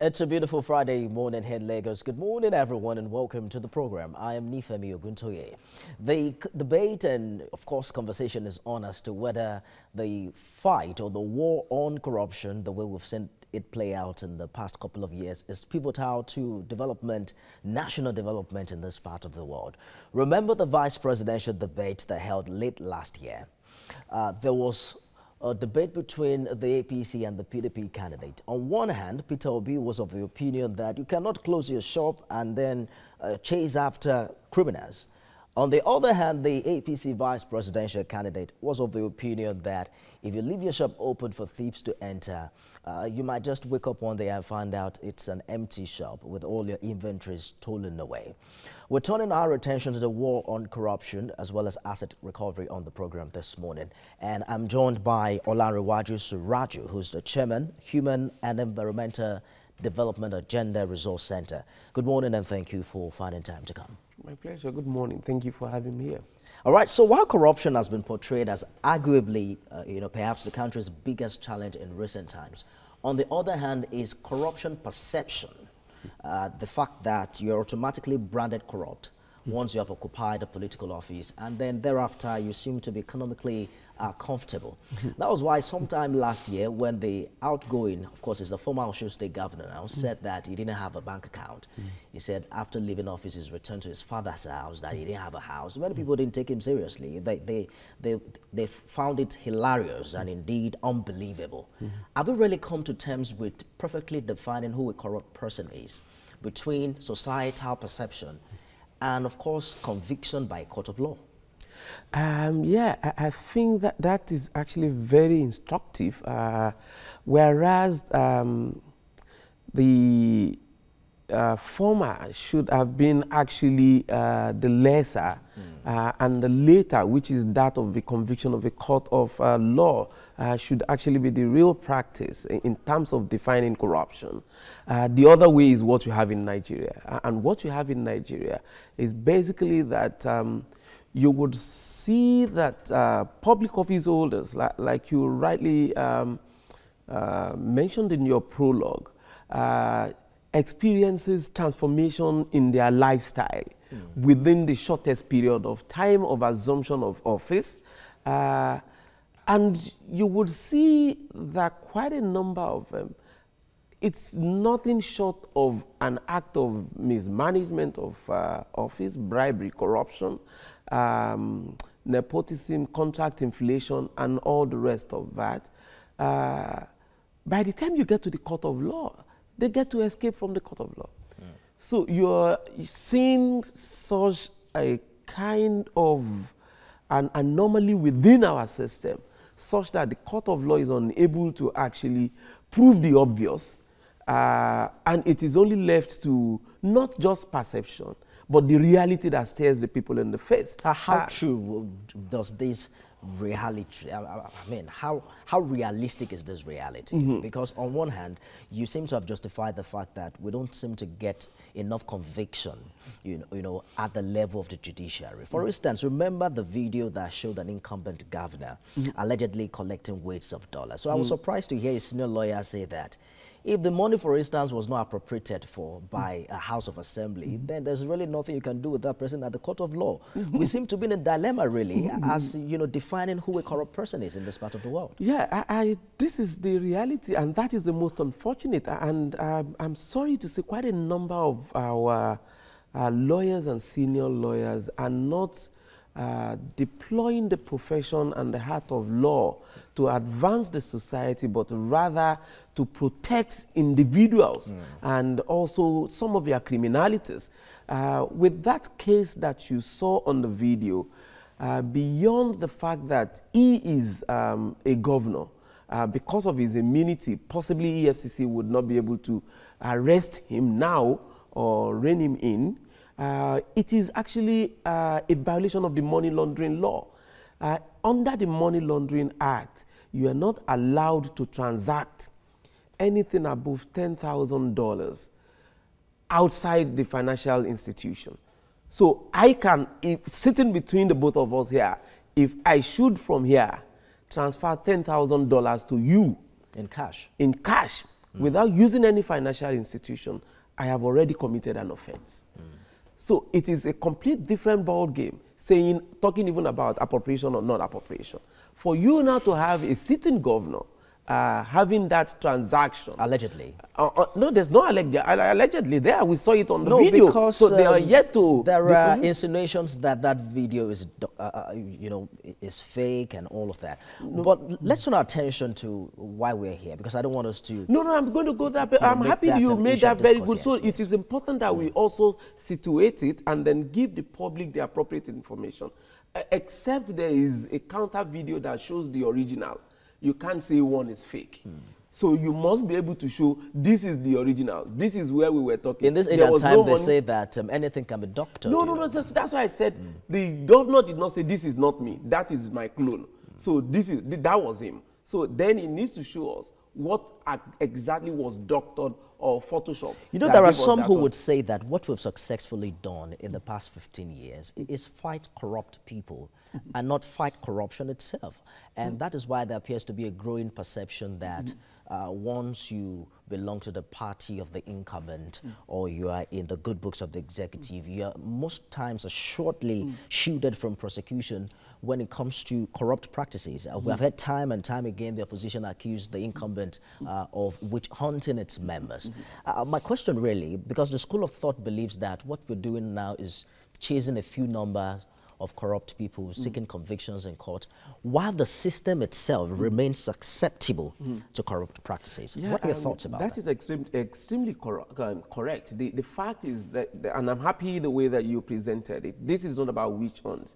It's a beautiful Friday morning here in Lagos. Good morning, everyone, and welcome to the program. I am Nifemi Oguntoye. The debate and, of course, conversation is on as to whether the fight or the war on corruption, the way we've seen it play out in the past couple of years, is pivotal to development, national development in this part of the world. Remember the vice presidential debate that held late last year? There was a debate between the APC and the PDP candidate. On one hand, Peter Obi was of the opinion that you cannot close your shop and then chase after criminals. On the other hand, the APC vice presidential candidate was of the opinion that if you leave your shop open for thieves to enter, you might just wake up one day and find out it's an empty shop with all your inventories stolen away. We're turning our attention to the war on corruption as well as asset recovery on the program this morning. And I'm joined by Olanrewaju Suraju, who's the chairman, Human and Environmental Development Agenda Resource Center. Good morning and thank you for finding time to come. My pleasure. Good morning. Thank you for having me here. All right. So while corruption has been portrayed as arguably, perhaps the country's biggest challenge in recent times, on the other hand is corruption perception. The fact that you're automatically branded corrupt once you have occupied a political office, and then thereafter you seem to be economically comfortable. That was why sometime last year when the outgoing, of course, is the former Osun State governor now, said that he didn't have a bank account. He said after leaving office, he's returned to his father's house, that he didn't have a house. Many people didn't take him seriously. They found it hilarious and indeed unbelievable. Have we really come to terms with perfectly defining who a corrupt person is between societal perception and, of course, conviction by a court of law? Yeah, I think that is actually very instructive, whereas the former should have been actually the lesser, and the later, which is that of the conviction of a court of law, should actually be the real practice in terms of defining corruption. The other way is what you have in Nigeria. And what you have in Nigeria is basically that you would see that public office holders, like you rightly mentioned in your prologue, experiences transformation in their lifestyle within the shortest period of time of assumption of office. And you would see that quite a number of them, it's nothing short of an act of mismanagement of office, bribery, corruption, nepotism, contract inflation, and all the rest of that. By the time you get to the court of law, they get to escape from the court of law. So you're seeing such a kind of an anomaly within our system, such that the court of law is unable to actually prove the obvious, and it is only left to not just perception, but the reality that stares the people in the face. How true does this reality, I mean, how realistic is this reality? Because on one hand, you seem to have justified the fact that we don't seem to get enough conviction, at the level of the judiciary. For instance, remember the video that showed an incumbent governor allegedly collecting weights of dollars. So I was surprised to hear a senior lawyer say that if the money, for instance, was not appropriated for by a House of Assembly, then there's really nothing you can do with that person at the court of law. We seem to be in a dilemma, really, as, defining who a corrupt person is in this part of the world. Yeah, this is the reality, and that is the most unfortunate. And I'm sorry to say quite a number of our lawyers and senior lawyers are not deploying the profession and the heart of law to advance the society, but rather to protect individuals and also some of their criminalities. With that case that you saw on the video, beyond the fact that he is a governor, because of his immunity, possibly EFCC would not be able to arrest him now or rein him in. It is actually a violation of the money laundering law. Under the Money Laundering Act, you are not allowed to transact anything above $10,000 outside the financial institution. So I can, sitting between the both of us here, if I should from here transfer $10,000 to you in cash, without using any financial institution, I have already committed an offense. So it is a complete different ball game, talking even about appropriation or not appropriation. For you now to have a sitting governor having that transaction. Allegedly. No, there's no allegedly there. We saw it on the video. Because so they are yet to. There are insinuations that that video is, is fake and all of that. No. But let's turn our attention to why we're here, because I don't want us to. No, I'm going to go there. I'm happy you made that very good. So it is important that we also situate it and then give the public the appropriate information. Except there is a counter video that shows the original. You can't say one is fake. So you must be able to show this is the original. This is where we were talking. In this age and time, they say that anything can be doctored. No, that's why I said the governor did not say this is not me. That is my clone. So that was him. So then he needs to show us what exactly was doctored or photoshopped. You know, there are some who would say that what we've successfully done in the past 15 years is fight corrupt people and not fight corruption itself. And that is why there appears to be a growing perception that once you belong to the party of the incumbent or you are in the good books of the executive, you are most times shortly shielded from prosecution when it comes to corrupt practices. We have had time and time again the opposition accused the incumbent of witch hunting its members. My question really, because the school of thought believes that what we're doing now is chasing a few numbers of corrupt people seeking convictions in court, while the system itself remains susceptible to corrupt practices. Yeah, what are your thoughts about that? That is extremely correct. The fact is that, and I'm happy the way that you presented it, this is not about witch hunts.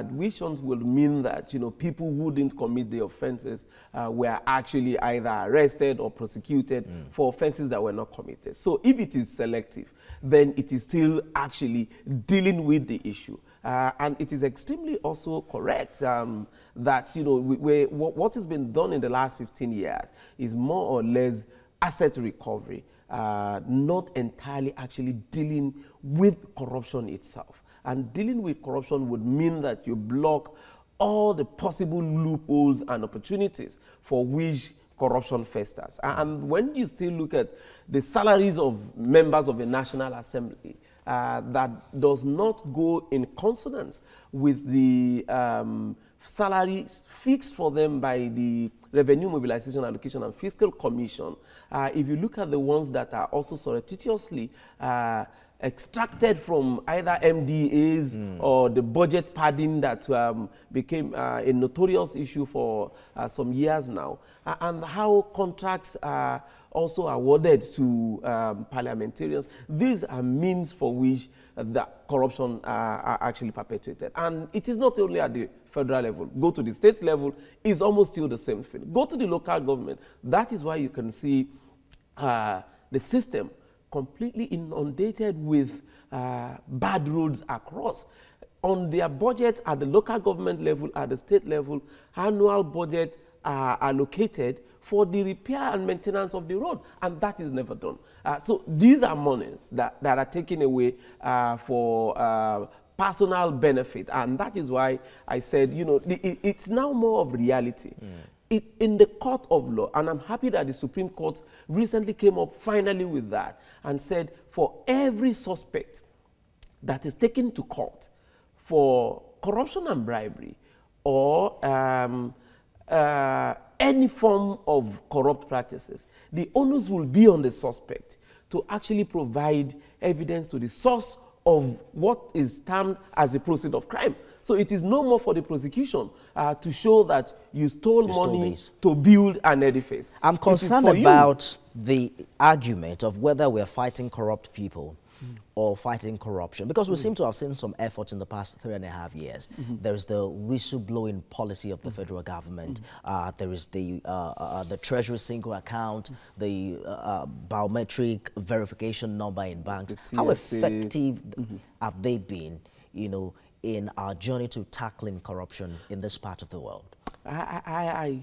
Witch hunts will mean that people who didn't commit the offenses were actually either arrested or prosecuted for offenses that were not committed. So if it is selective, then it is still actually dealing with the issue. And it is extremely also correct that, what has been done in the last 15 years is more or less asset recovery, not entirely actually dealing with corruption itself. And dealing with corruption would mean that you block all the possible loopholes and opportunities for which corruption festers. And when you still look at the salaries of members of the National Assembly, that does not go in consonance with the salaries fixed for them by the Revenue Mobilization, Allocation and Fiscal Commission. If you look at the ones that are also surreptitiously extracted from either MDAs or the budget padding that became a notorious issue for some years now, and how contracts are also awarded to parliamentarians. These are means for which the corruption are actually perpetuated. And it is not only at the federal level. Go to the state level, it's almost still the same thing. Go to the local government. That is why you can see the system completely inundated with bad roads across. On their budget at the local government level, at the state level, annual budget are allocated for the repair and maintenance of the road, and that is never done. So these are monies that are taken away for personal benefit, and that is why I said, it's now more of reality. In the court of law, and I'm happy that the Supreme Court recently came up finally with that and said for every suspect that is taken to court for corruption and bribery or any form of corrupt practices, the onus will be on the suspect to actually provide evidence to the source of what is termed as a proceed of crime. So it is no more for the prosecution to show that you stole money to build an edifice. I'm concerned about the argument of whether we're fighting corrupt people or fighting corruption, because we seem to have seen some efforts in the past 3.5 years. There is the whistleblowing policy of the federal government. There is the Treasury single account, the biometric verification number in banks. How effective have they been, in our journey to tackling corruption in this part of the world? I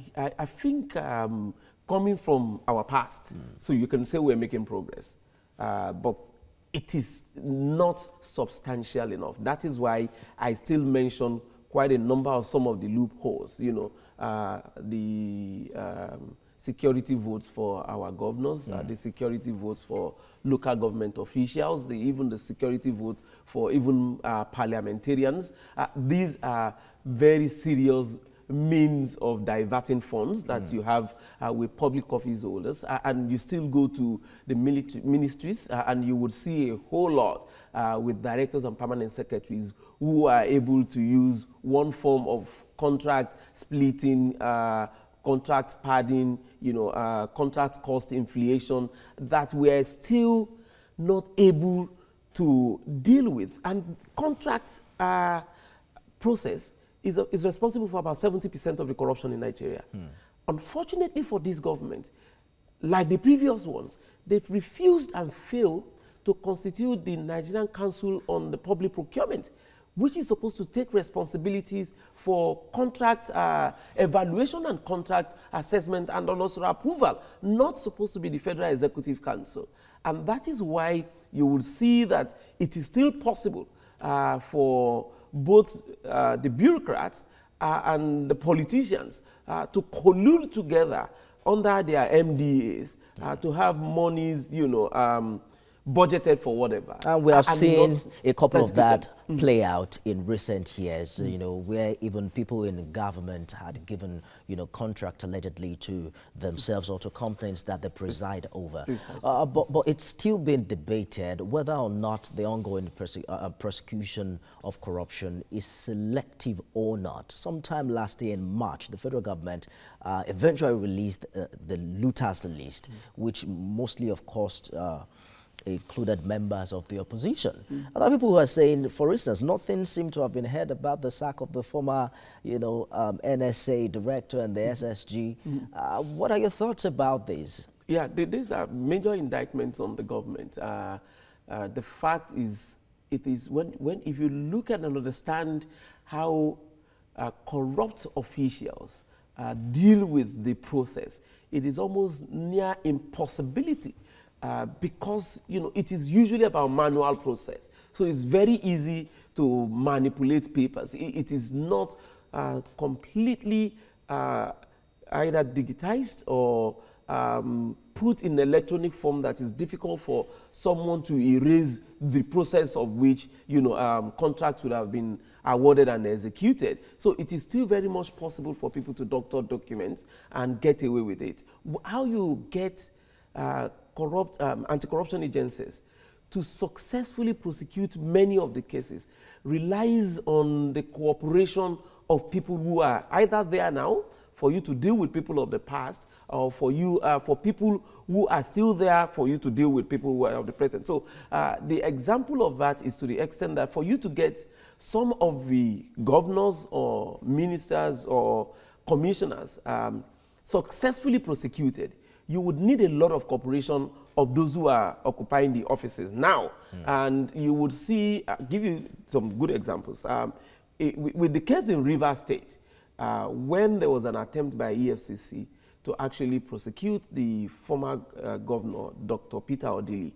think coming from our past, so you can say we're making progress, but it is not substantial enough. That is why I still mention quite a number of some of the loopholes, the security votes for our governors, the security votes for local government officials, even the security vote for even parliamentarians. These are very serious means of diverting funds that you have with public office holders, and you still go to the ministries and you would see a whole lot with directors and permanent secretaries who are able to use one form of contract splitting, contract padding, contract cost inflation that we're still not able to deal with. And contract process is responsible for about 70% of the corruption in Nigeria. Unfortunately for this government, like the previous ones, they've refused and failed to constitute the Nigerian Council on the Public Procurement, which is supposed to take responsibilities for contract evaluation and contract assessment and also approval, not supposed to be the Federal Executive Council. And that is why you will see that it is still possible for both the bureaucrats and the politicians to collude together under their MDAs to have monies, budgeted for whatever. And we have seen a couple of that play out in recent years, where even people in government had given, contract allegedly to themselves or to companies that they preside over. But it's still been debated whether or not the ongoing prosecution of corruption is selective or not. Sometime last year in March, the federal government eventually released the looters list, which mostly, of course, included members of the opposition. Other people who are saying, for instance, nothing seemed to have been heard about the sack of the former, NSA director and the SSG. What are your thoughts about this? Yeah, these are major indictments on the government. The fact is, if you look at and understand how corrupt officials deal with the process, it is almost near impossibility. Because it is usually about manual process, so it's very easy to manipulate papers. It is not completely either digitized or put in electronic form that is difficult for someone to erase the process of which contracts would have been awarded and executed. So it is still very much possible for people to doctor documents and get away with it. How you get anti-corruption agencies to successfully prosecute many of the cases relies on the cooperation of people who are either there now for you to deal with people of the past, or for people who are still there for you to deal with people who are of the present. So the example of that is to the extent that for you to get some of the governors or ministers or commissioners successfully prosecuted, you would need a lot of cooperation of those who are occupying the offices now. And you would see, give you some good examples. With the case in Rivers State, when there was an attempt by EFCC to actually prosecute the former governor, Dr. Peter Odili,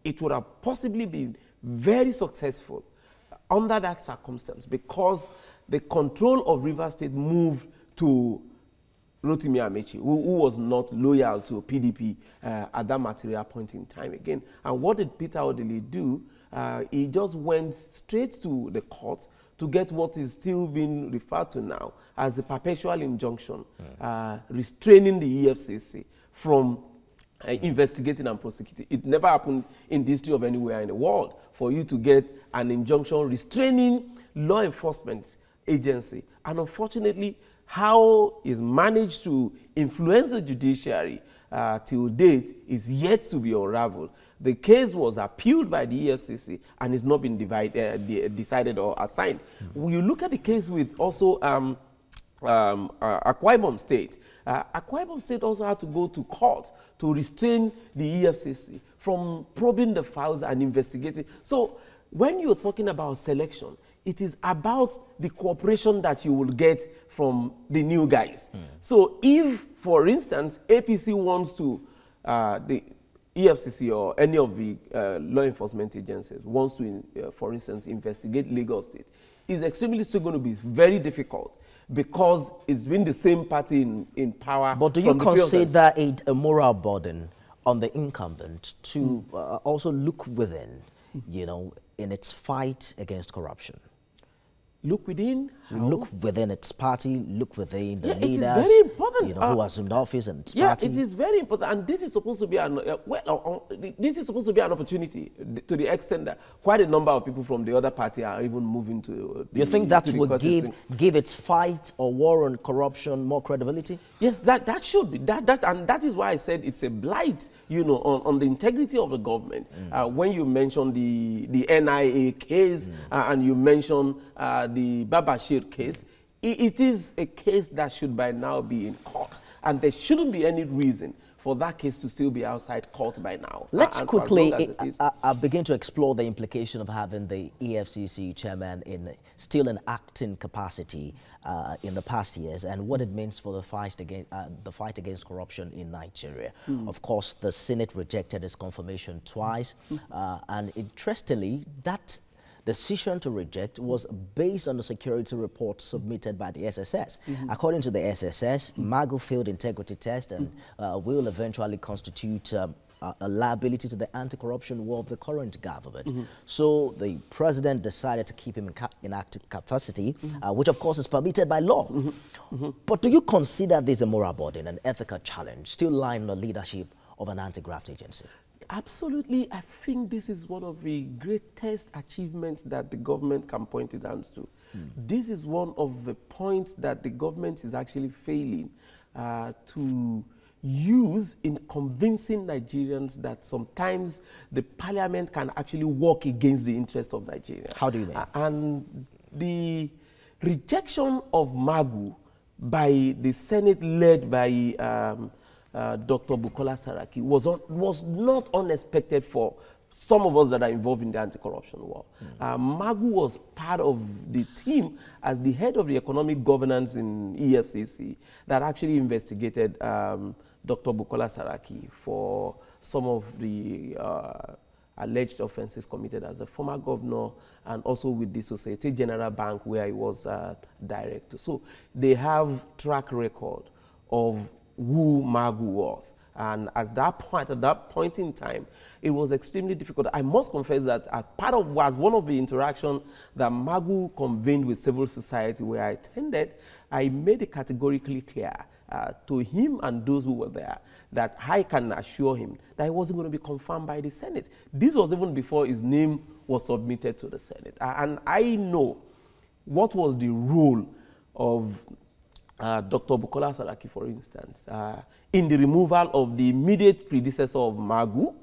it would have possibly been very successful under that circumstance because the control of Rivers State moved to Rotimi Amechi, who was not loyal to PDP at that material point in time again. And what did Peter Odili do? He just went straight to the court to get what is still being referred to now as a perpetual injunction, restraining the EFCC from investigating and prosecuting. It never happened in the history of anywhere in the world for you to get an injunction restraining law enforcement agency. And unfortunately, how is managed to influence the judiciary till date is yet to be unraveled. The case was appealed by the EFCC and is not been decided or assigned. When you look at the case with also Akwa Ibom State, Akwa Ibom State also had to go to court to restrain the EFCC from probing the files and investigating. So when you're talking about selection, it is about the cooperation that you will get from the new guys. So if, for instance, APC wants to, EFCC or any of the law enforcement agencies wants to, for instance, investigate Lagos State, it's extremely still going to be very difficult because it's been the same party in power. But do you consider it a moral burden on the incumbent to also look within, you know, in its fight against corruption? Look within? How? Look within its party, look within the leaders. It is very important. You know, who assumed office and its yeah, party. it is very important. And this is supposed to be an, this is supposed to be an opportunity to the extent that quite a number of people from the other party are even moving to the, you think that would give its fight or war on corruption more credibility? Yes, that should be. And that is why I said it's a blight, you know, on the integrity of the government. When you mention the NIA case and you mention the Babashir case, it is a case that should by now be in court, and there shouldn't be any reason for that case to still be outside court by now. Let's quickly begin to explore the implication of having the EFCC chairman in still an acting capacity in the past years, and what it means for the fight against corruption in Nigeria. Of course, the Senate rejected his confirmation twice, and interestingly, that decision to reject was based on the security report submitted by the SSS. According to the SSS, Magu failed integrity test and will eventually constitute a liability to the anti-corruption war of the current government. So the president decided to keep him in active capacity, which of course is permitted by law. But do you consider this a moral burden, an ethical challenge, still lying on the leadership of an anti-graft agency? Absolutely. I think this is one of the greatest achievements that the government can point its hands to. This is one of the points that the government is actually failing to use in convincing Nigerians that sometimes the parliament can actually work against the interest of Nigeria. How do you mean? And the rejection of Magu by the Senate led by Dr. Bukola Saraki was not unexpected for some of us that are involved in the anti-corruption war. Magu was part of the team as the head of the economic governance in EFCC that actually investigated Dr. Bukola Saraki for some of the alleged offenses committed as a former governor, and also with the Societe Generale Bank where he was director. So they have track record of who Magu was. And at that point in time, it was extremely difficult. I must confess that as one of the interactions that Magu convened with civil society where I attended, I made it categorically clear to him and those who were there that I can assure him that he wasn't going to be confirmed by the Senate. This was even before his name was submitted to the Senate. And I know what was the role of Dr. Bukola Saraki, for instance, in the removal of the immediate predecessor of Magu,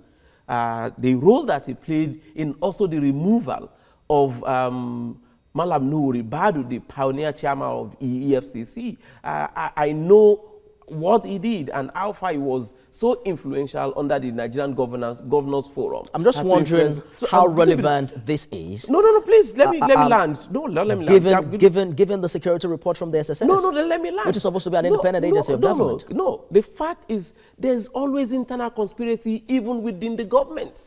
the role that he played in also the removal of Malam Nuhu Ribadu, the pioneer chairman of EFCC. I know what he did and how far he was so influential under the Nigerian Governors Forum. I'm just wondering how relevant this is. No, please, let me land. No, let me land. Given the security report from the SSS? No, let me land. Which is supposed to be an independent agency of government. No, the fact is there's always internal conspiracy even within the government.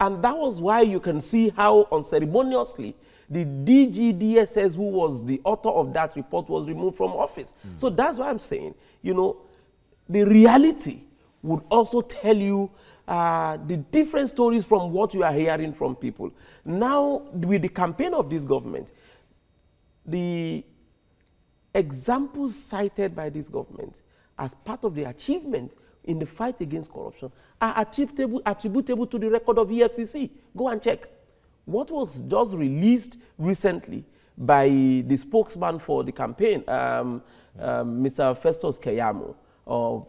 And that was why you can see how unceremoniously the DGDSS, who was the author of that report, was removed from office. So that's why I'm saying, you know, the reality would also tell you the different stories from what you are hearing from people. Now, with the campaign of this government, the examples cited by this government as part of the achievement in the fight against corruption are attributable to the record of EFCC. Go and check. What was just released recently by the spokesman for the campaign, Mr. Festus Keyamo of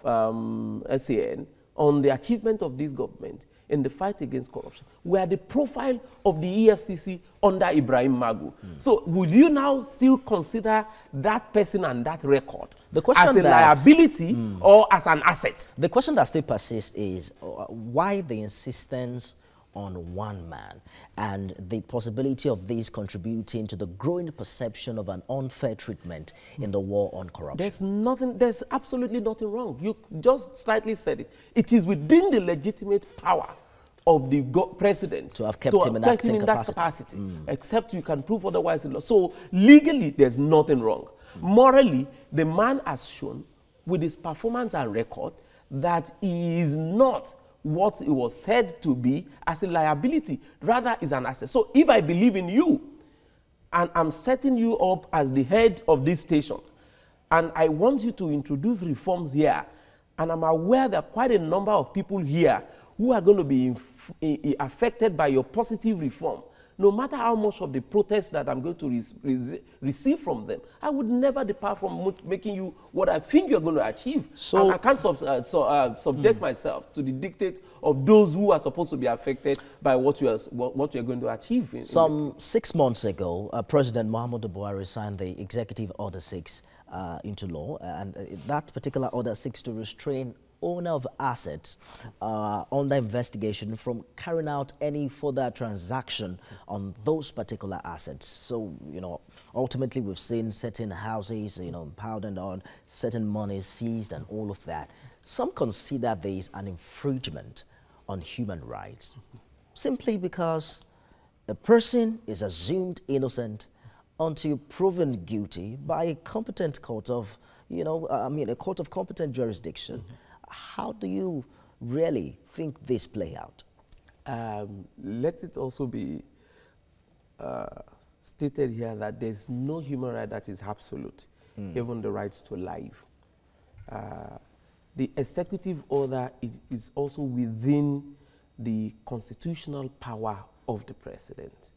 SAN, on the achievement of this government in the fight against corruption, were the profile of the EFCC under Ibrahim Magu. So would you now still consider that person and that record as a liability or as an asset? The question that still persists is why the insistence on one man, and the possibility of this contributing to the growing perception of an unfair treatment in the war on corruption. There's absolutely nothing wrong. You just slightly said it. It is within the legitimate power of the president to have kept him in that capacity. Except you can prove otherwise in law. So legally, there's nothing wrong. Morally, the man has shown with his performance and record that he is not what he was said to be as a liability, rather is an asset. So if I believe in you and I'm setting you up as the head of this station and I want you to introduce reforms here, and I'm aware there are quite a number of people here who are going to be affected by your positive reform, no matter how much of the protest that I'm going to receive from them, I would never depart from making you what I think you're going to achieve. So and I can't subject myself to the dictate of those who are supposed to be affected by what you're going to achieve. Some 6 months ago, President Muhammadu Buhari signed the Executive Order 6 into law, and that particular order seeks to restrain owner of assets under investigation from carrying out any further transaction on those particular assets. So, you know, ultimately we've seen certain houses, you know, impounded on, certain monies seized and all of that. Some consider this an infringement on human rights simply because a person is assumed innocent until proven guilty by a competent court of, you know, a court of competent jurisdiction. How do you really think this play out? Let it also be stated here that there's no human right that is absolute, even the rights to life. The executive order is also within the constitutional power of the president.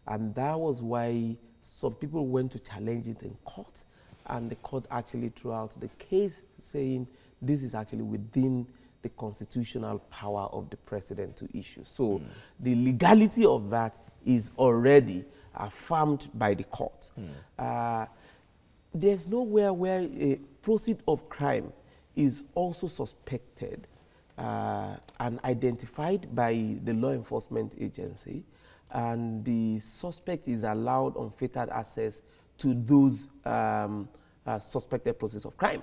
And that was why some people went to challenge it in court, and the court actually threw out the case saying this is actually within the constitutional power of the president to issue. So the legality of that is already affirmed by the court. There's nowhere where a proceed of crime is also suspected and identified by the law enforcement agency, and the suspect is allowed unfettered access to those suspected process of crime.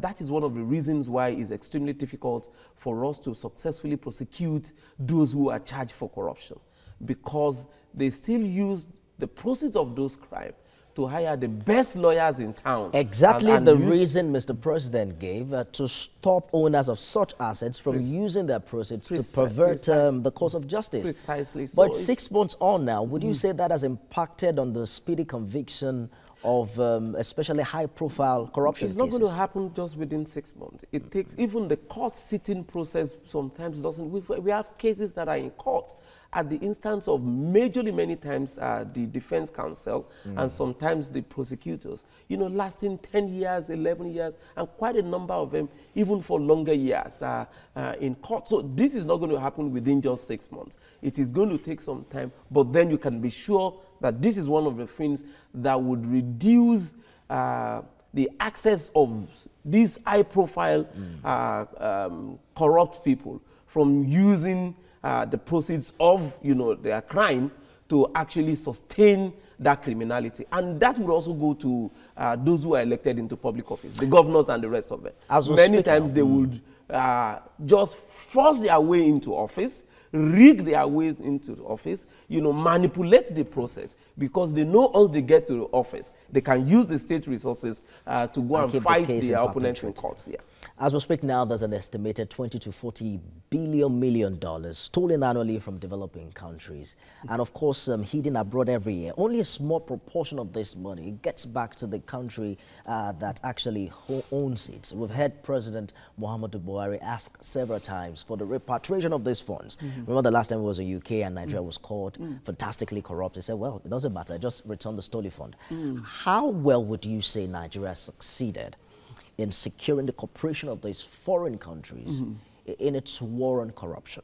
That is one of the reasons why it's extremely difficult for us to successfully prosecute those who are charged for corruption, because they still use the proceeds of those crimes to hire the best lawyers in town. Exactly the reason Mr. President gave to stop owners of such assets from using their proceeds to pervert the course of justice. Precisely. But 6 months on now, would you say that has impacted on the speedy conviction of especially high-profile corruption cases? It's not going to happen just within 6 months. It takes, even the court-sitting process sometimes doesn't. We have cases that are in court at the instance of majorly many times the defense counsel and sometimes the prosecutors, you know, lasting 10 years, 11 years, and quite a number of them even for longer years in court. So this is not going to happen within just 6 months. It is going to take some time, but then you can be sure that this is one of the things that would reduce the access of these high-profile corrupt people from using the proceeds of, you know, their crime to actually sustain that criminality. And that would also go to those who are elected into public office, the governors and the rest of them. Many times they would just force their way into office, rig their ways into the office, you know, manipulate the process, because they know once they get to the office, they can use the state resources to go and fight their opponents in courts. Yeah. As we speak now, there's an estimated $20 to $40 billion stolen annually from developing countries. And of course, hidden abroad every year. Only a small proportion of this money gets back to the country that actually owns it. We've heard President Muhammadu Buhari ask several times for the repatriation of these funds. Remember the last time it was the UK and Nigeria was caught fantastically corrupt. He said, well, it doesn't matter, just return the stolen fund. How well would you say Nigeria succeeded in securing the cooperation of these foreign countries in its war on corruption?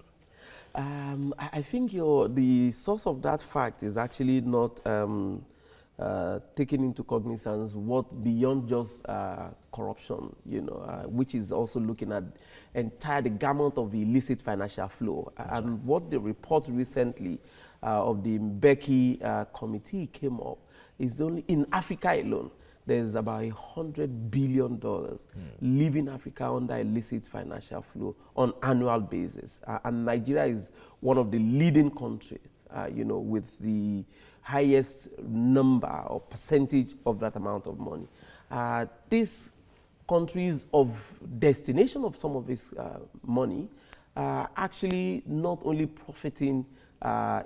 I think the source of that fact is actually not taking into cognizance what beyond just corruption, which is also looking at the gamut of illicit financial flow. And what the report recently of the Mbeki committee came up is only in Africa alone, there's about $100 billion leaving Africa under illicit financial flow on annual basis. And Nigeria is one of the leading countries, with the highest number or percentage of that amount of money. These countries of destination of some of this money are actually not only profiting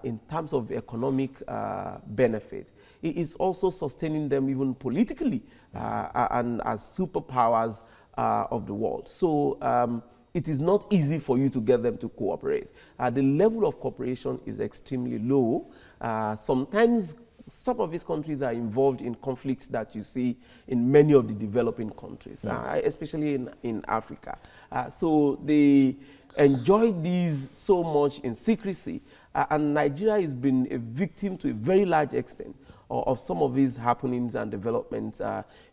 in terms of economic benefit, it is also sustaining them even politically and as superpowers of the world. So it is not easy for you to get them to cooperate. The level of cooperation is extremely low. Sometimes some of these countries are involved in conflicts that you see in many of the developing countries, especially in Africa. So they enjoy these so much in secrecy, and Nigeria has been a victim to a very large extent of some of these happenings and developments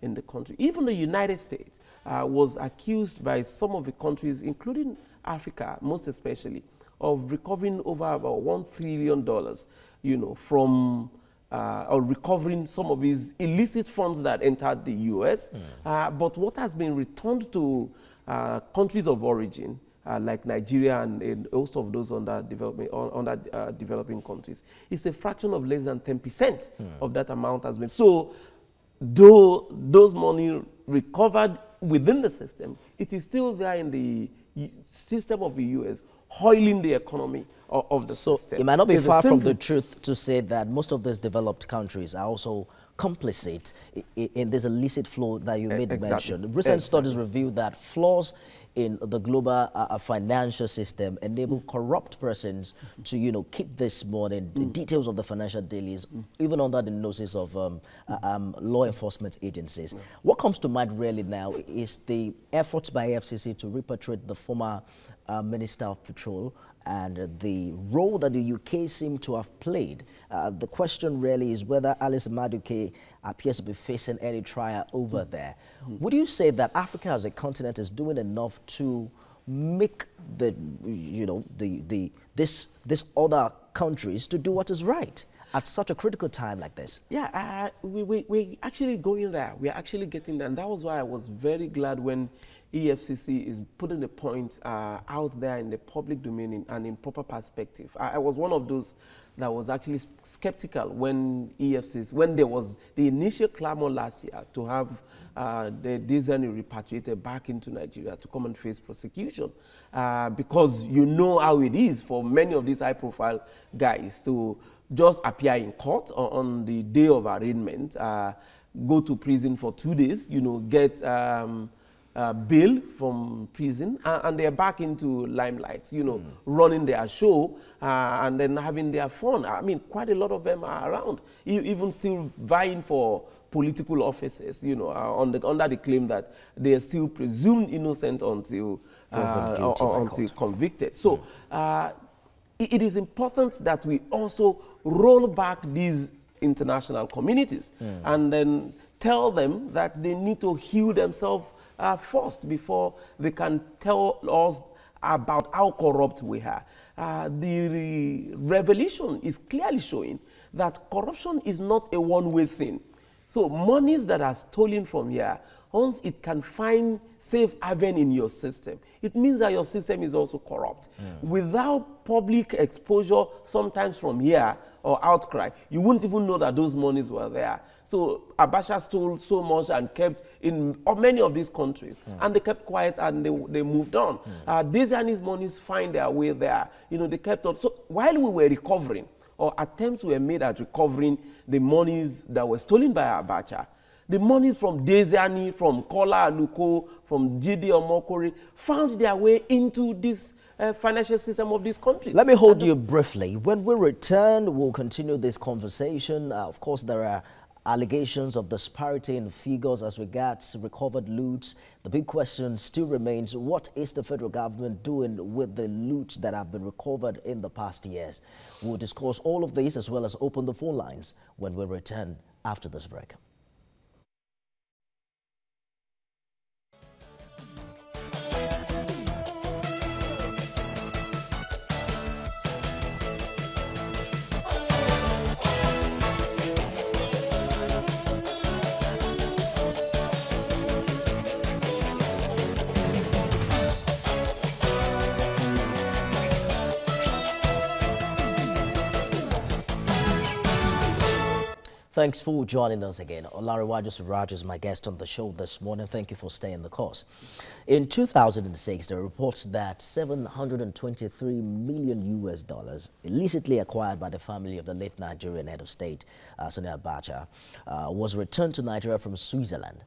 in the country. Even the United States was accused by some of the countries, including Africa, most especially, of recovering over about $1 trillion, from or recovering some of these illicit funds that entered the U.S. But what has been returned to countries of origin, like Nigeria and most of those under developing countries, is a fraction of less than 10% of that amount has been. So, though those money recovered within the system, it is still there in the system of the U.S., hoiling the economy of the system. It might not be far from the truth to say that most of these developed countries are also complicit in this illicit flow that you made mention. Recent studies reveal that flaws in the global financial system enable corrupt persons to, keep this money, the details of the financial dailies, even under the noses of law enforcement agencies. What comes to mind really now is the efforts by FCC to repatriate the former Minister of Petrol and the role that the UK seem to have played. The question really is whether Alice Madueke appears to be facing any trial over there. Would you say that Africa as a continent is doing enough to make this other countries to do what is right at such a critical time like this? Yeah, we're actually going there. We're actually getting there. And that was why I was very glad when EFCC is putting the point out there in the public domain and in proper perspective. I was one of those that was actually skeptical when when there was the initial clamor last year to have the Disney repatriated back into Nigeria to come and face prosecution. Because you know how it is for many of these high-profile guys to just appear in court on the day of arraignment, go to prison for 2 days, get bail from prison, and they're back into limelight, running their show and then having their fun. I mean, quite a lot of them are around, even still vying for political offices, under the claim that they are still presumed innocent until convicted. So it is important that we also roll back these international communities and then tell them that they need to heal themselves first before they can tell us about how corrupt we are. The revelation is clearly showing that corruption is not a one-way thing. So monies that are stolen from here, once it can find safe haven in your system, it means that your system is also corrupt. Without public exposure, sometimes from here or outcry, you wouldn't even know that those monies were there. So Abacha stole so much and kept in many of these countries, and they kept quiet and they moved on. These monies find their way there. They kept on. So while we were recovering, or attempts were made at recovering the monies that were stolen by Abacha, the monies from Desiani, from Kola Aluko, from J.D. Omokori found their way into this financial system of these countries. Let me hold you briefly. When we return, we'll continue this conversation. Of course, there are allegations of disparity in figures as regards recovered loot. The big question still remains, what is the federal government doing with the loot that have been recovered in the past years? We'll discuss all of these as well as open the phone lines when we return after this break. Thanks for joining us again. Olariwaju Suraj is my guest on the show this morning. Thank you for staying the course. In 2006, there are reports that $723 million US illicitly acquired by the family of the late Nigerian head of state, Sani Abacha, was returned to Nigeria from Switzerland.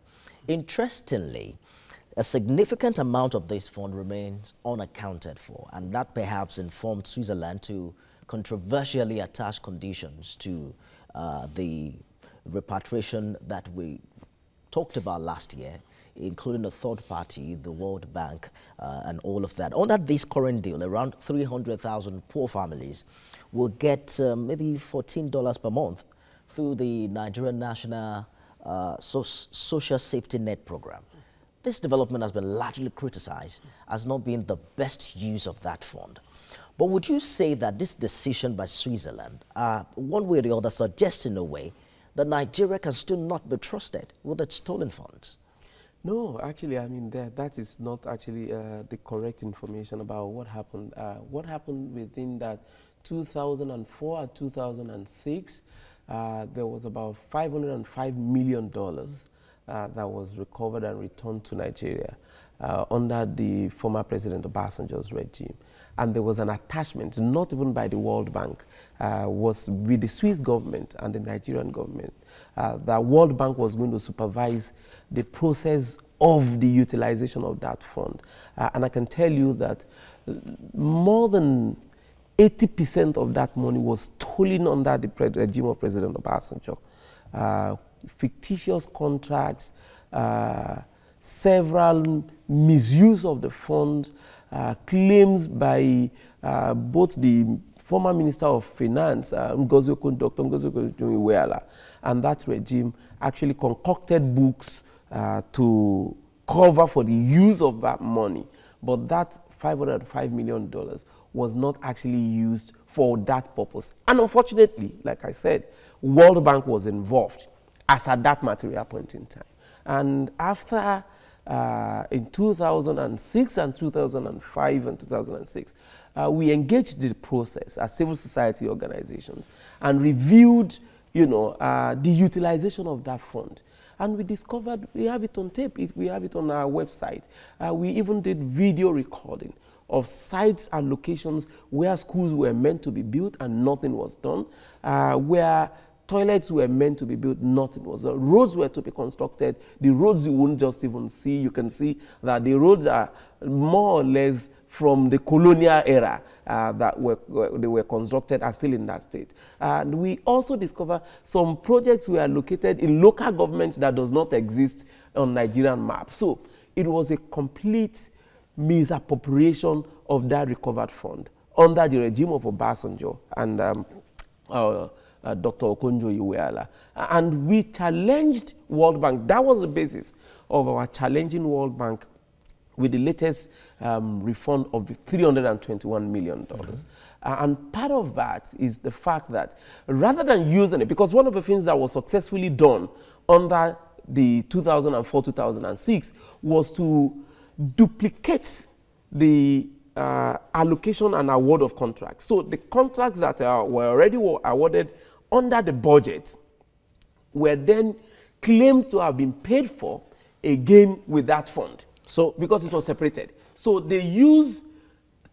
Interestingly, a significant amount of this fund remains unaccounted for, and that perhaps informed Switzerland to controversially attach conditions to the repatriation that we talked about last year, including a third party, the World Bank, and all of that. Under this current deal, around 300,000 poor families will get maybe $14 per month through the Nigerian National Social Safety Net Program. This development has been largely criticized as not being the best use of that fund. But would you say that this decision by Switzerland, one way or the other, suggests in a way that Nigeria can still not be trusted with its stolen funds? No, actually, I mean, that is not actually the correct information about what happened. What happened within that 2004 and 2006, there was about $505 million that was recovered and returned to Nigeria under the former President Obasanjo's regime. And there was an attachment, not even by the World Bank, was with the Swiss government and the Nigerian government. The World Bank was going to supervise the process of the utilization of that fund. And I can tell you that more than 80% of that money was stolen under the regime of President Obasanjo. Fictitious contracts, several misuse of the fund, claims by both the former Minister of Finance, Dr. Ngozi Okonjo-Iweala, and that regime actually concocted books to cover for the use of that money. But that $505 million was not actually used for that purpose. And unfortunately, like I said, World Bank was involved as at that material point in time. And after in 2006 and 2005 and 2006, we engaged the process as civil society organizations and reviewed, the utilization of that fund. And we discovered we have it on tape, we have it on our website. We even did video recording of sites and locations where schools were meant to be built and nothing was done, where toilets were meant to be built, nothing was done. Roads were to be constructed. The roads you wouldn't just even see. You can see that the roads are more or less from the colonial era they were constructed are still in that state. And we also discovered some projects were located in local governments that does not exist on Nigerian map. So it was a complete misappropriation of that recovered fund under the regime of Obasanjo and Dr. Okonjo-Iweala. And we challenged World Bank. That was the basis of our challenging World Bank with the latest refund of $321 million. And part of that is the fact that rather than using it, because one of the things that was successfully done under the 2004-2006 was to duplicate the allocation and award of contracts. So the contracts that were already awarded under the budget were then claimed to have been paid for again with that fund. So because it was separated. So they use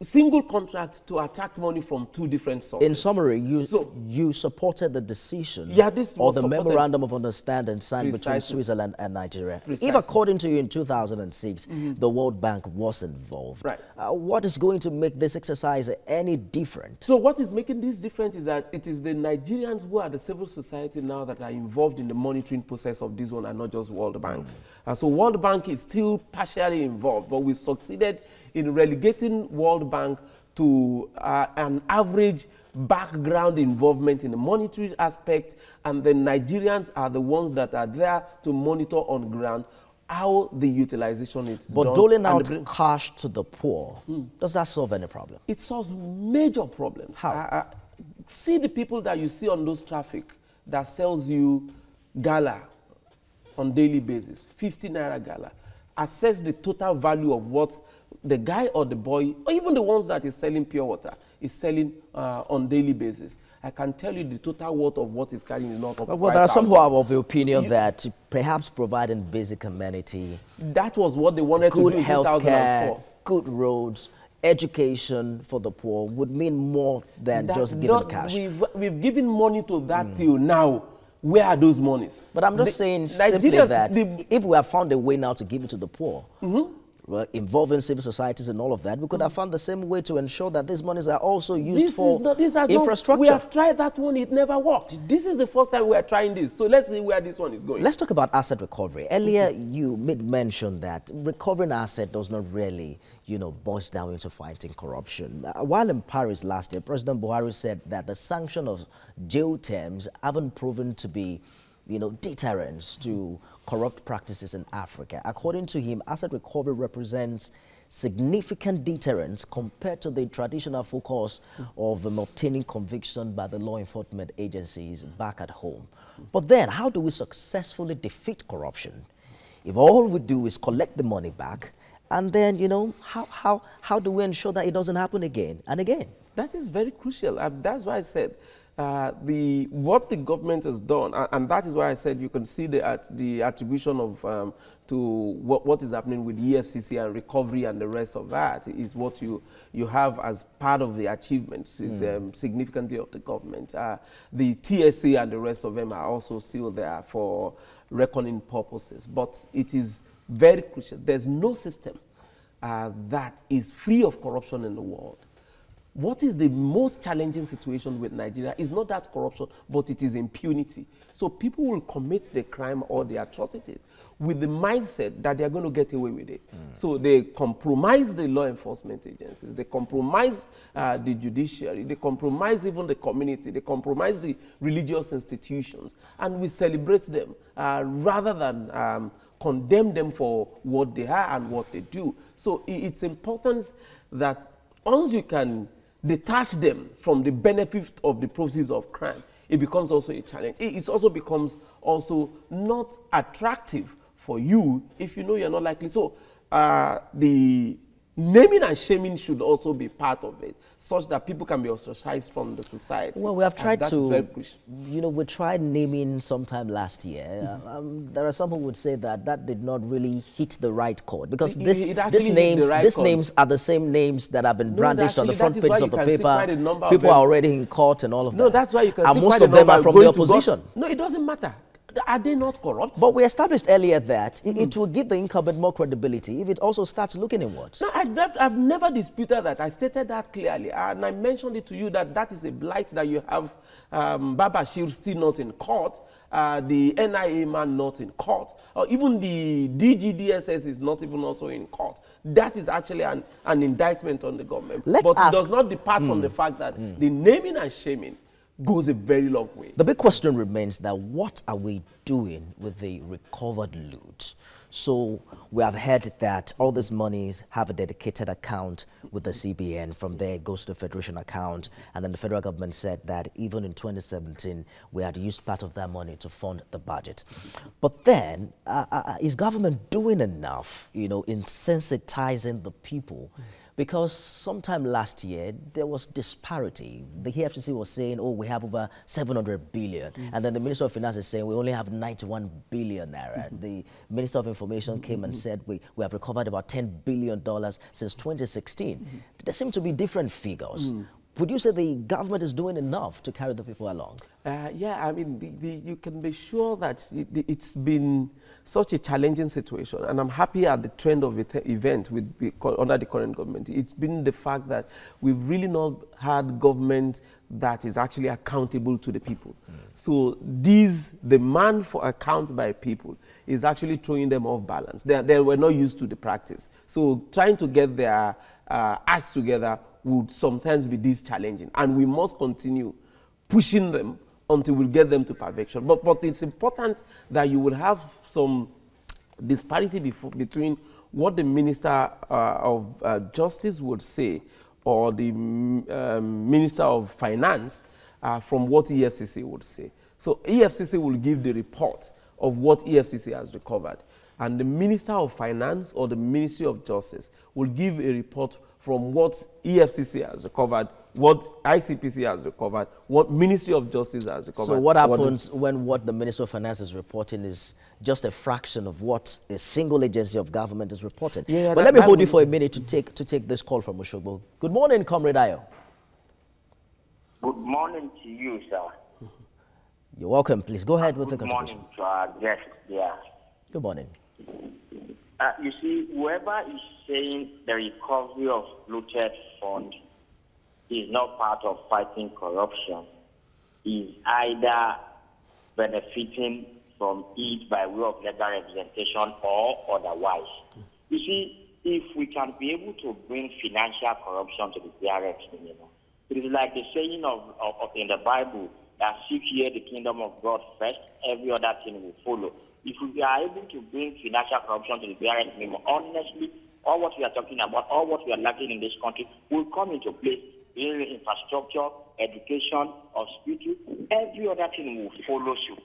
single contracts to attract money from two different sources. In summary, you supported the decision or the memorandum of understanding signed between Switzerland and Nigeria. Precisely. If according to you in 2006, the World Bank was involved, right. What is going to make this exercise any different? So what is making this different is that it is the Nigerians who are the civil society now that are involved in the monitoring process of this one and not just World Bank. So World Bank is still partially involved, but we've succeeded in relegating World Bank to an average background involvement in the monetary aspect, and the Nigerians are the ones that are there to monitor on ground how the utilization is done. But doling out cash to the poor, does that solve any problem? It solves major problems. How? See the people that you see on those traffic that sells you gala on daily basis, 50 naira gala. Assess the total value of what the guy or the boy, or even the ones that is selling pure water, is selling on daily basis. I can tell you the total worth of what is carrying the north of Well, there are some who are of the opinion that perhaps providing basic amenity, that was what they wanted to do in 2004. Good roads, education for the poor would mean more than just giving cash. We've given money to that till now. Where are those monies? But I'm just saying simply that if we have found a way now to give it to the poor, well, involving civil societies and all of that, we could have found the same way to ensure that these monies are also used for infrastructure. We have tried that one, it never worked. This is the first time we are trying this. So let's see where this one is going. Let's talk about asset recovery. Earlier, you made mention that recovering asset does not really, boils down into fighting corruption. While in Paris last year, President Buhari said that the sanction of jail terms haven't proven to be deterrents to corrupt practices in Africa. According to him, asset recovery represents significant deterrence compared to the traditional focus of obtaining conviction by the law enforcement agencies back at home. But then, how do we successfully defeat corruption if all we do is collect the money back, and then, how do we ensure that it doesn't happen again and again? That is very crucial. That's why I said what the government has done, and that is why I said you can see the attribution of to what is happening with EFCC and recovery and the rest of that is what you have as part of the achievements is significantly of the government. The TSA and the rest of them are also still there for reckoning purposes, but it is very crucial. There's no system that is free of corruption in the world. What is the most challenging situation with Nigeria is not that corruption, but it is impunity. So people will commit the crime or the atrocities with the mindset that they are going to get away with it. So they compromise the law enforcement agencies, they compromise the judiciary, they compromise even the community, they compromise the religious institutions, and we celebrate them rather than condemn them for what they are and what they do. So it's important that once you can detach them from the benefit of the proceeds of crime, it becomes also a challenge. It also becomes also not attractive for you if you know you're not likely. So the naming and shaming should also be part of it, such that people can be ostracized from the society. Well, we have tried to, we tried naming sometime last year. There are some who would say that did not really hit the right chord, because these names are the same names that have been brandished on the front pages of the paper. People are already in court and all of that. No, that's why you can see most of them are from the opposition. No, it doesn't matter. Are they not corrupt? But we established earlier that it will give the incumbent more credibility if it also starts looking inwards. No, I've never disputed that. I stated that clearly. And I mentioned it to you that is a blight that you have Baba Shir still not in court, the NIA man not in court, or even the DGDSS is not even also in court. That is actually an indictment on the government. But it does not depart from the fact that the naming and shaming goes a very long way. The big question remains that what are we doing with the recovered loot? So we have heard that all these monies have a dedicated account with the CBN. From there, it goes to the Federation account. And then the federal government said that even in 2017, we had used part of that money to fund the budget. But then, is government doing enough, in sensitizing the people? Because sometime last year, there was disparity. The EFCC was saying, oh, we have over 700 billion. And then the Minister of Finance is saying we only have 91 billion naira. The Minister of Information came and said we have recovered about $10 billion since 2016. There seem to be different figures. Would you say the government is doing enough to carry the people along? Yeah, I mean, you can be sure that it's been such a challenging situation, and I'm happy at the trend of the event under the current government. It's been the fact that we've really not had government that is actually accountable to the people. So this demand for account by people is actually throwing them off balance. They were not used to the practice. So trying to get their acts together would sometimes be this challenging. And we must continue pushing them until we get them to perfection. But it's important that you will have some disparity between what the Minister of Justice would say or the Minister of Finance from what EFCC would say. So EFCC will give the report of what EFCC has recovered, and the Minister of Finance or the Ministry of Justice will give a report from what EFCC has recovered, what ICPC has recovered, what Ministry of Justice has recovered. So what happens when what the Minister of Finance is reporting is just a fraction of what a single agency of government is reporting? Yeah, but let me hold you for a minute to take this call from Oshogbo. Good morning, Comrade Ayo. Good morning to you, sir. You're welcome. Please go ahead with the contribution. Good morning to our guests there. Good morning. You see, whoever is saying the recovery of looted funds is not part of fighting corruption is either benefiting from it by way of legal representation or otherwise. You see, if we can be able to bring financial corruption to the PRX, it is like the saying in the Bible that seek ye the kingdom of God first, every other thing will follow. If we are able to bring financial corruption to the PRX, honestly, all what we are talking about, all what we are lacking in this country will come into place. Infrastructure, education, hospital, every other thing will follow suit.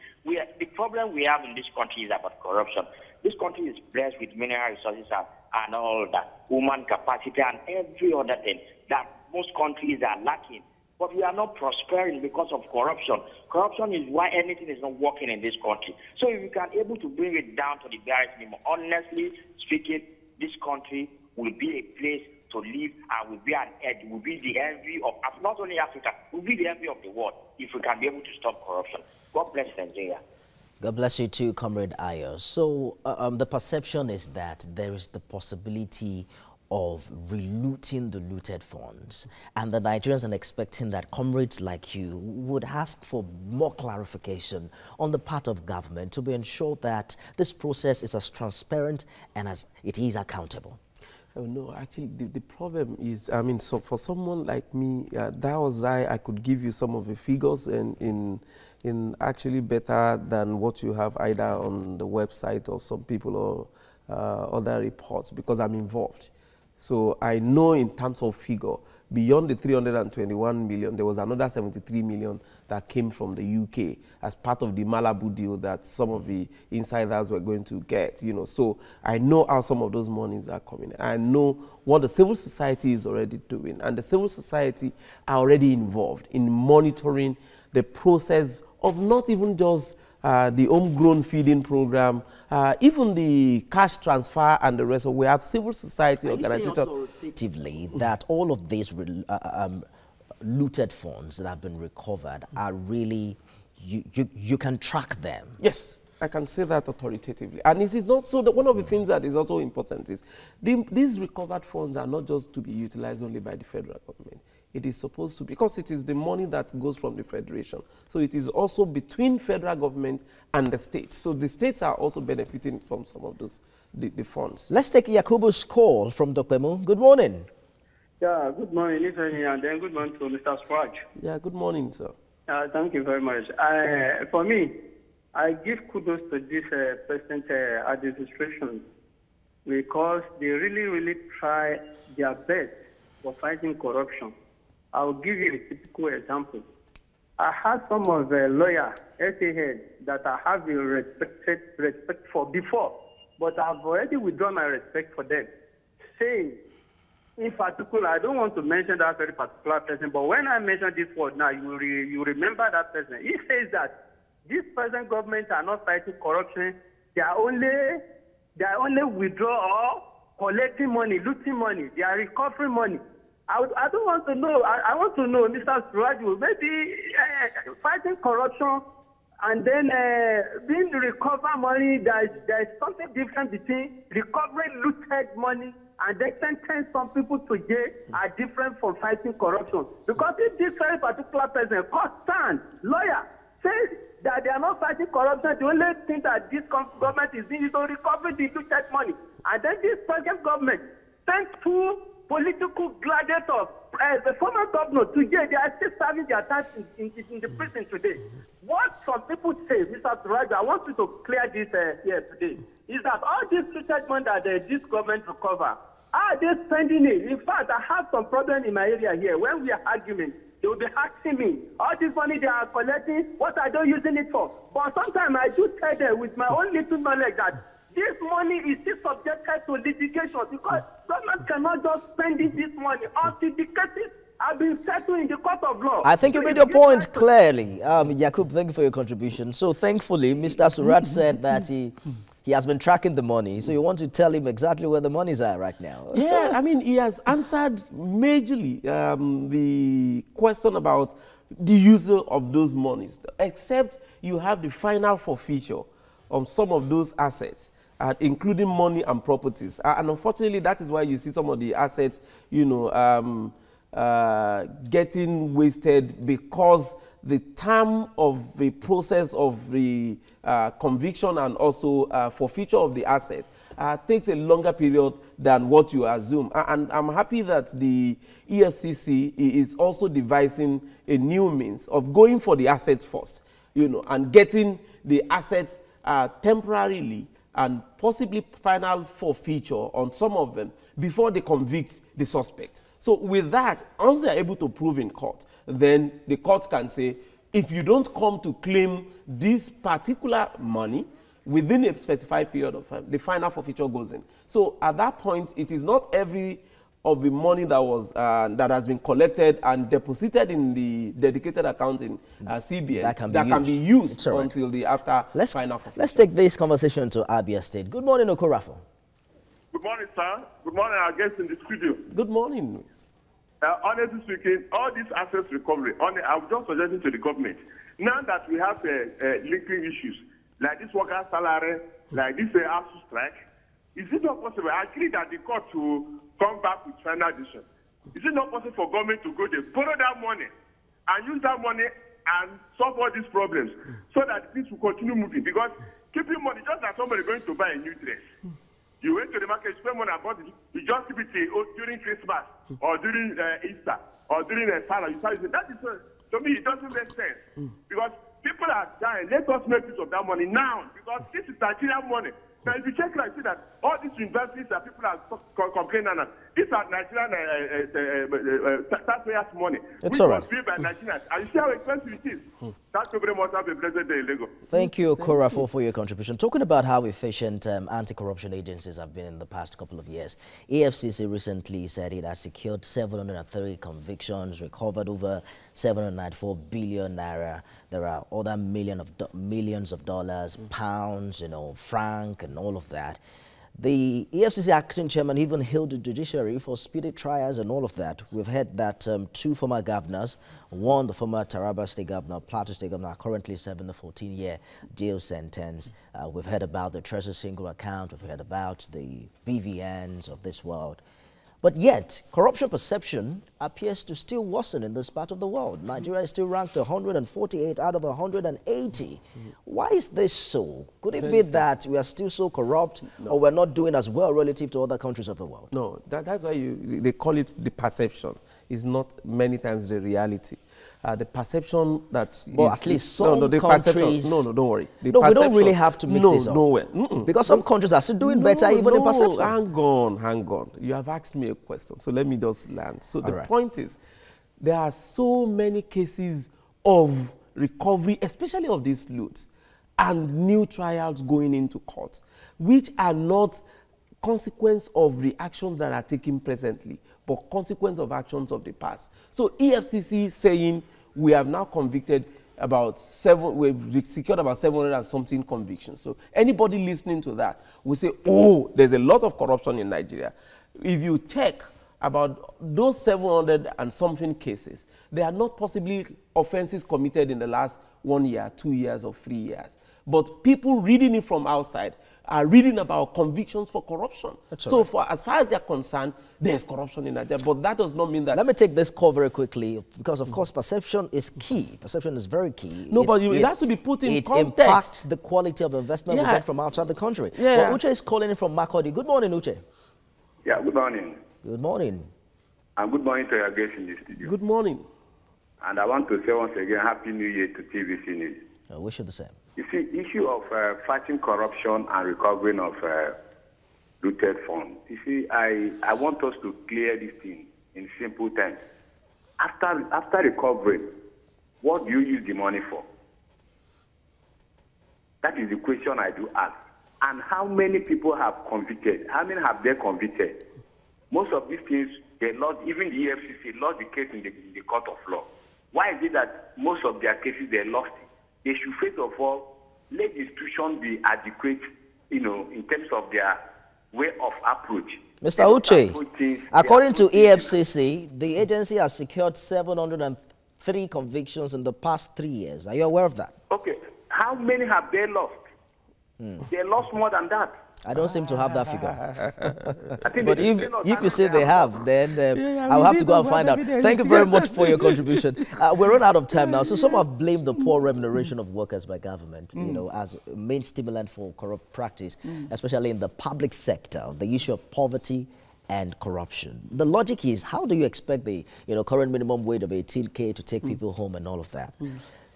The problem we have in this country is about corruption. This country is blessed with mineral resources and all that, human capacity and every other thing that most countries are lacking. But we are not prospering because of corruption. Corruption is why anything is not working in this country. So if we can able to bring it down to the barracks minimum, honestly speaking, this country will be a place to live and will be an edge, will be the envy of not only Africa, will be the envy of the world if we can be able to stop corruption. God bless Nigeria. God bless you too, Comrade Ayo. So the perception is that there is the possibility of relooting the looted funds, and the Nigerians are expecting that comrades like you would ask for more clarification on the part of government to be ensured that this process is as transparent and as it is accountable. Oh, no, actually, the problem is, I mean, so for someone like me, I could give you some of the figures in actually better than what you have either on the website of some people or other reports, because I'm involved. So I know in terms of figure, beyond the 321 million, there was another 73 million that came from the UK as part of the Malibu deal that some of the insiders were going to get, So I know how some of those monies are coming. I know what the civil society is already doing. And the civil society are already involved in monitoring the process of not even just the homegrown feeding program, even the cash transfer and the rest of. We have civil society organizations. Authoritatively that all of these looted funds that have been recovered are really, you can track them. Yes, I can say that authoritatively. And it is not so that one of the things that is also important is these recovered funds are not just to be utilized only by the federal government. It is supposed to be, because it is the money that goes from the federation. So it is also between federal government and the states. So the states are also benefiting from some of those, the funds. Let's take Yakubu's call from Dr. Mu. Good morning. Yeah, good morning, and then good morning to Mr. Swaj. Yeah, good morning, sir. Thank you very much. For me, I give kudos to this present administration because they really, really try their best for fighting corruption. I'll give you a typical example. I had some of the lawyer, SA head, that I have a respect for before, but I've already withdrawn my respect for them. Saying, in particular, I don't want to mention that very particular person, but when I mention this word now, you remember that person. He says that this present government are not fighting corruption. They are only withdraw or collecting money, looting money. They are recovering money. I don't want to know. I want to know, Mr. Suraju, maybe fighting corruption and then being recover money. There is something different between recovering looted money and then sentence some people to jail are different from fighting corruption. Because if this very particular person, constant lawyer, says that they are not fighting corruption, the only thing that this government is doing is to recover the looted money. And then this present government sent two political gladiators, the former governor, today they are still serving their time in the prison today. What some people say, Mr. Suraja, I want you to clear this here today, is that all this looted money that this government recover, are they spending it? In fact, I have some problem in my area here. When we are arguing, they will be asking me, all this money they are collecting, what are they using it for? But sometimes I do tell them with my own little knowledge that this money is still subjected to litigation because government cannot just spend this money until the cases have been settled in the court of law. I think you made your point clearly. Yakub, thank you for your contribution. So thankfully, Mr. Suraj said that he has been tracking the money. So you want to tell him exactly where the monies are right now? Yeah, I mean, he has answered majorly the question about the use of those monies, except you have the final forfeiture of some of those assets, including money and properties. And unfortunately, that is why you see some of the assets, you know, getting wasted because the term of the process of the conviction and also forfeiture of the asset takes a longer period than what you assume. And I'm happy that the EFCC is also devising a new means of going for the assets first, you know, and getting the assets temporarily and possibly final forfeiture on some of them before they convict the suspect. So with that, once they are able to prove in court, then the courts can say, if you don't come to claim this particular money within a specified period of time, the final forfeiture goes in. So at that point, it is not every of the money that was that has been collected and deposited in the dedicated account in CBN that can be used until the final forfeiture. Let's take this conversation to Abia State. Good morning, Okorafo. Good morning, sir. Good morning, our guests in the studio. Good morning. Honestly speaking, all these assets recovery, I'm just suggesting to the government, now that we have linking issues, like this worker salary, like this ASU strike, is it not possible? I agree that the court to come back with final decision. Is it not possible for government to go there, borrow that money, and use that money and solve all these problems so that things will continue moving? Because keeping money, just like somebody going to buy a new dress. You went to the market, spend money and bought it. You just keep it during Christmas or during Easter or during Salah. You start using that. To me, it doesn't make sense because people are dying. Let us make use of that money now because this is Nigerian money. Now, if you check, like, see that all these universities that people are complaining on, these are Nigerian taxpayers' money. It's all right. Which was paid by Nigerians. And you see how expensive it is. That's very much have a blessed day in Lagos. Thank you, Okorafo, for your contribution. Talking about how efficient anti-corruption agencies have been in the past couple of years, EFCC recently said it has secured 730 convictions, recovered over 794 billion naira. There are other millions of dollars, pounds, you know, franc, and all of that. The EFCC acting chairman even hailed the judiciary for speedy trials and all of that. We've heard that two former governors, one, the former Taraba State Governor, Plateau State Governor, are currently serving the 14-year jail sentence. We've heard about the Treasury Single Account. We've heard about the BVNs of this world. But yet, corruption perception appears to still worsen in this part of the world. Nigeria is still ranked 148 out of 180. Why is this so? Could it be that we are still so corrupt or we're not doing as well relative to other countries of the world? No, that's why they call it the perception. It's not many times the reality. The perception that at least some countries... No, don't worry. We don't really have to mix this up. Because some countries are still doing better even in perception. Hang on. You have asked me a question, so let me just land. So the point is, there are so many cases of recovery, especially of these loots, and new trials going into court, which are not consequence of the actions that are taking presently, but consequence of actions of the past. So EFCC is saying we have now convicted about we've secured about 700 and something convictions. So anybody listening to that will say, oh, there's a lot of corruption in Nigeria. If you check about those 700 and something cases, they are not possibly offenses committed in the last 1 year, 2 years, or 3 years. But people reading it from outside are reading about convictions for corruption. So as far as they're concerned, there's corruption in Nigeria, but that does not mean that... Let me take this call very quickly, because of course perception is key. Perception is very key. No, but it has to be put in context. It impacts the quality of investment we get from outside the country. Well, Uche is calling in from Makurdi. Good morning, Uche. Yeah, good morning. Good morning. And good morning to your guests in the studio. Good morning. And I want to say once again, Happy New Year to TVC News. I wish you the same. You see, issue of fighting corruption and recovering of looted funds. You see, I want us to clear this thing in simple terms. After recovery, what do you use the money for? That is the question I do ask. And how many people have convicted? How many have they convicted? Most of these things, they lost, even the EFCC lost the case in the court of law. Why is it that most of their cases, they lost it? They should, first of all, let the institution be adequate, in terms of their way of approach. Mr. Uche, according to EFCC, the agency has secured 703 convictions in the past 3 years. Are you aware of that? Okay. How many have they lost? They lost more than that. I don't seem to have that figure. I think But if you say they have, then I'll have to go and find out. Thank you very much for your contribution. We're run out of time now. So some have blamed the poor remuneration of workers by government, as a main stimulant for corrupt practice, especially in the public sector, the issue of poverty and corruption. The logic is, how do you expect the current minimum wage of 18K to take people home and all of that?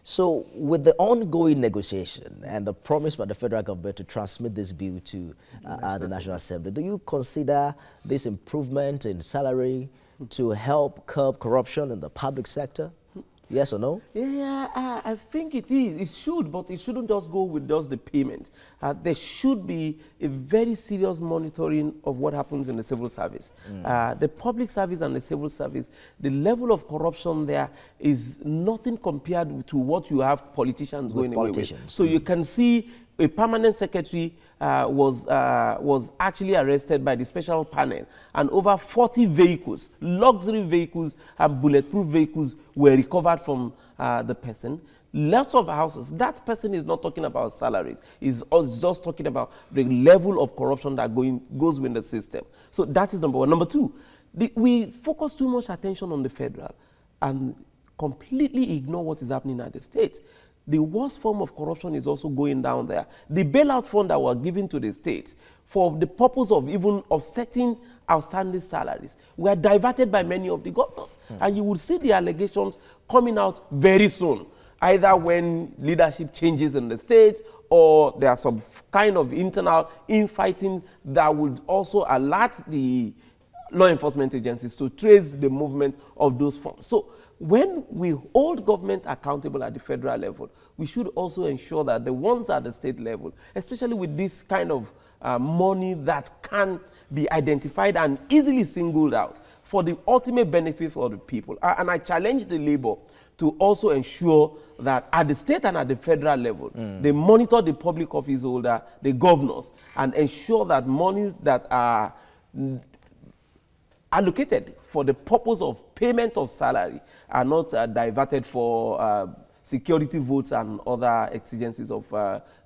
So with the ongoing negotiation and the promise by the federal government to transmit this bill to the National Assembly, do you consider this improvement in salary to help curb corruption in the public sector? Yes or no? Yeah, I think it is. It should, but it shouldn't just go with just the payment. There should be a very serious monitoring of what happens in the civil service. The public service and the civil service, the level of corruption there is nothing compared to what you have politicians going away with. So you can see a permanent secretary was actually arrested by the special panel, and over 40 vehicles, luxury vehicles and bulletproof vehicles were recovered from the person. Lots of houses. That person is not talking about salaries. He's just talking about the level of corruption that goes with the system. So that is number one. Number two, we focus too much attention on the federal and completely ignore what is happening at the states. The worst form of corruption is also going down there. The bailout fund that were given to the states for the purpose of even offsetting outstanding salaries were diverted by many of the governors. And you will see the allegations coming out very soon, either when leadership changes in the states or there are some kind of internal infighting that would also alert the law enforcement agencies to trace the movement of those funds. So when we hold government accountable at the federal level, we should also ensure that the ones at the state level, especially with this kind of money that can be identified and easily singled out for the ultimate benefit for the people. And I challenge the Labour to also ensure that at the state and at the federal level, they monitor the public office holder, the governors, and ensure that monies that are allocated for the purpose of payment of salary are not diverted for security votes and other exigencies of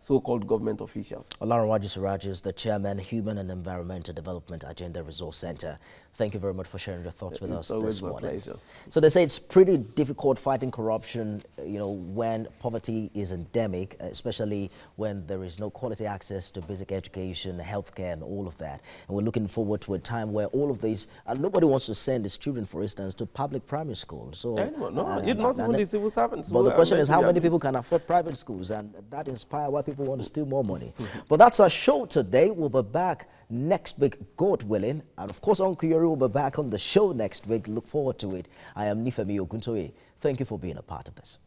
so-called government officials. Olaronwaju Suraju is the Chairman, Human and Environmental Development Agenda Resource Center. Thank you very much for sharing your thoughts with us this morning. Pleasure. So they say it's pretty difficult fighting corruption, when poverty is endemic, especially when there is no quality access to basic education, healthcare, and all of that. And we're looking forward to a time where all of these, nobody wants to send his children, for instance, to public primary school. So not even the civil servants. But the question is, how many people can afford private schools? And that inspires why people want to steal more money. But that's our show today. We'll be back next week, God willing. And of course, Uncle Yori will be back on the show next week. Look forward to it. I am Nifemi Oguntoye. Thank you for being a part of this.